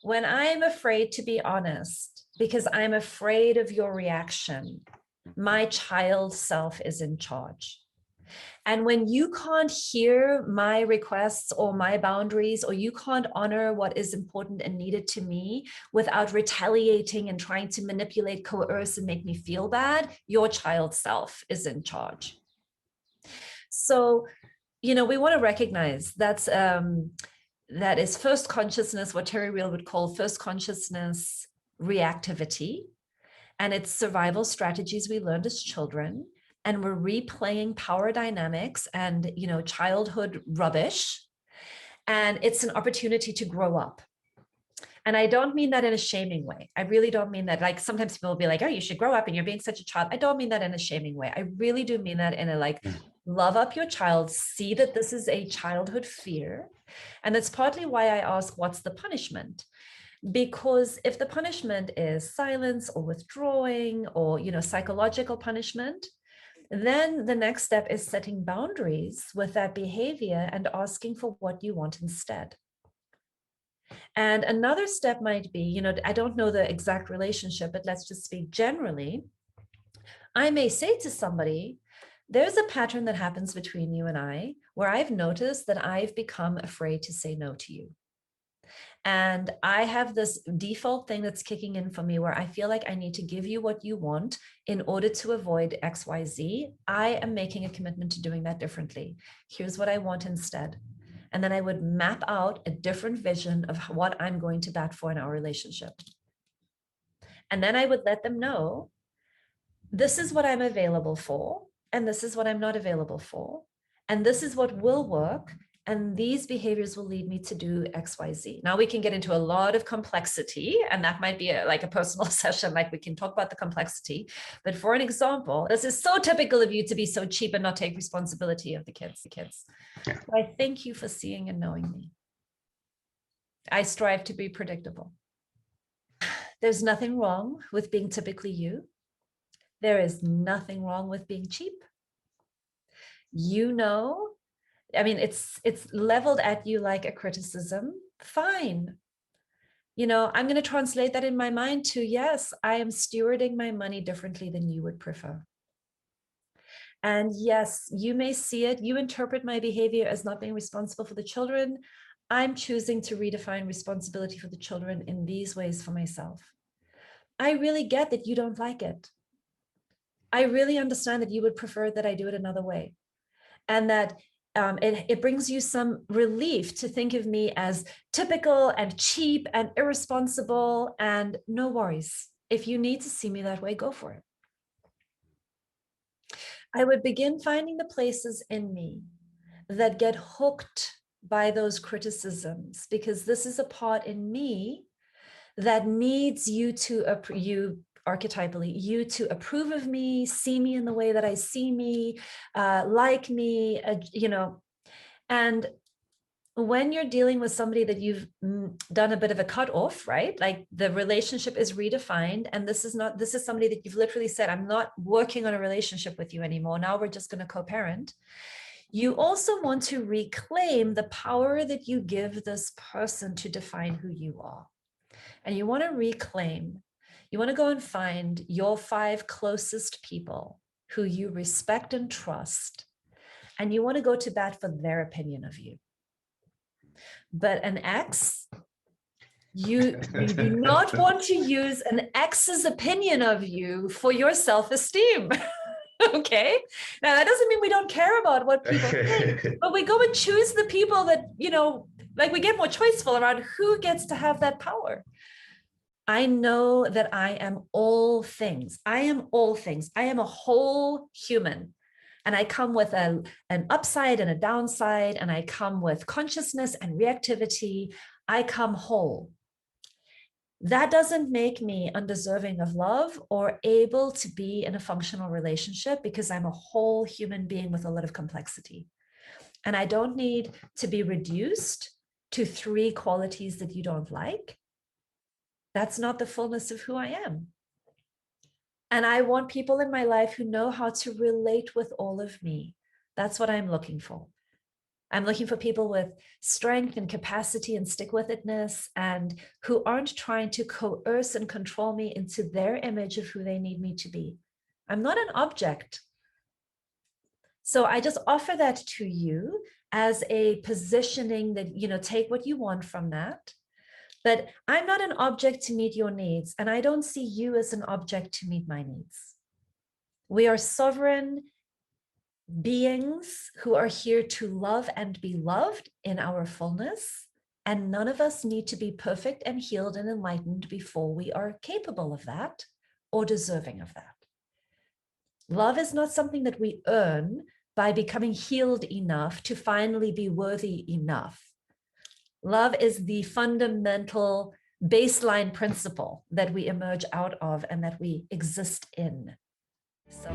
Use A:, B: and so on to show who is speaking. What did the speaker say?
A: When I'm afraid to be honest, because I'm afraid of your reaction, my child self is in charge. And when you can't hear my requests or my boundaries, or you can't honor what is important and needed to me without retaliating and trying to manipulate, coerce, and make me feel bad, your child self is in charge. So, we want to recognize that is first consciousness, what Terry Real would call first consciousness reactivity. And it's survival strategies we learned as children. And we're replaying power dynamics and, childhood rubbish. And it's an opportunity to grow up. And I don't mean that in a shaming way. I really don't mean that. Like sometimes people will be like, oh, you should grow up and you're being such a child. I don't mean that in a shaming way. I really do mean that in a love up your child, see that this is a childhood fear. And that's partly why I ask, what's the punishment? Because if the punishment is silence or withdrawing or, psychological punishment, then the next step is setting boundaries with that behavior and asking for what you want instead. And another step might be, I don't know the exact relationship, but let's just speak generally. I may say to somebody, there's a pattern that happens between you and I where I've noticed that I've become afraid to say no to you. And I have this default thing that's kicking in for me where I feel like I need to give you what you want in order to avoid XYZ. I am making a commitment to doing that differently. Here's what I want instead. And then I would map out a different vision of what I'm going to bat for in our relationship. And then I would let them know, this is what I'm available for, and this is what I'm not available for. And this is what will work. And these behaviors will lead me to do XYZ. Now we can get into a lot of complexity, and that might be like a personal session, like we can talk about the complexity. But for an example, this is so typical of you to be so cheap and not take responsibility of the kids. Yeah. So I thank you for seeing and knowing me. I strive to be predictable. There's nothing wrong with being typically you. There is nothing wrong with being cheap. It's leveled at you like a criticism. Fine. I'm going to translate that in my mind to, yes, I am stewarding my money differently than you would prefer. And yes, you may see it. You interpret my behavior as not being responsible for the children. I'm choosing to redefine responsibility for the children in these ways for myself. I really get that you don't like it. I really understand that you would prefer that I do it another way. And that it brings you some relief to think of me as typical and cheap and irresponsible, and no worries. If you need to see me that way, go for it. I would begin finding the places in me that get hooked by those criticisms, because this is a part in me that needs you archetypally, you to approve of me, see me in the way that I see me, like me, and when you're dealing with somebody that you've done a bit of a cut off, right? Like the relationship is redefined, and this is somebody that you've literally said, I'm not working on a relationship with you anymore. Now we're just going to co-parent. You also want to reclaim the power that you give this person to define who you are. And you want to reclaim. You want to go and find your 5 closest people who you respect and trust, and you want to go to bat for their opinion of you. But an ex, you do not want to use an ex's opinion of you for your self-esteem. Okay. Now that doesn't mean we don't care about what people think, but we go and choose the people that, we get more choiceful around who gets to have that power. I know that I am all things. I am all things. I am a whole human. And I come with an upside and a downside, and I come with consciousness and reactivity. I come whole. That doesn't make me undeserving of love or able to be in a functional relationship, because I'm a whole human being with a lot of complexity. And I don't need to be reduced to 3 qualities that you don't like. That's not the fullness of who I am. And I want people in my life who know how to relate with all of me. That's what I'm looking for. I'm looking for people with strength and capacity and stick-with-itness, and who aren't trying to coerce and control me into their image of who they need me to be. I'm not an object. So I just offer that to you as a positioning that, take what you want from that. But I'm not an object to meet your needs, and I don't see you as an object to meet my needs. We are sovereign beings who are here to love and be loved in our fullness, and none of us need to be perfect and healed and enlightened before we are capable of that or deserving of that. Love is not something that we earn by becoming healed enough to finally be worthy enough. Love is the fundamental baseline principle that we emerge out of and that we exist in. So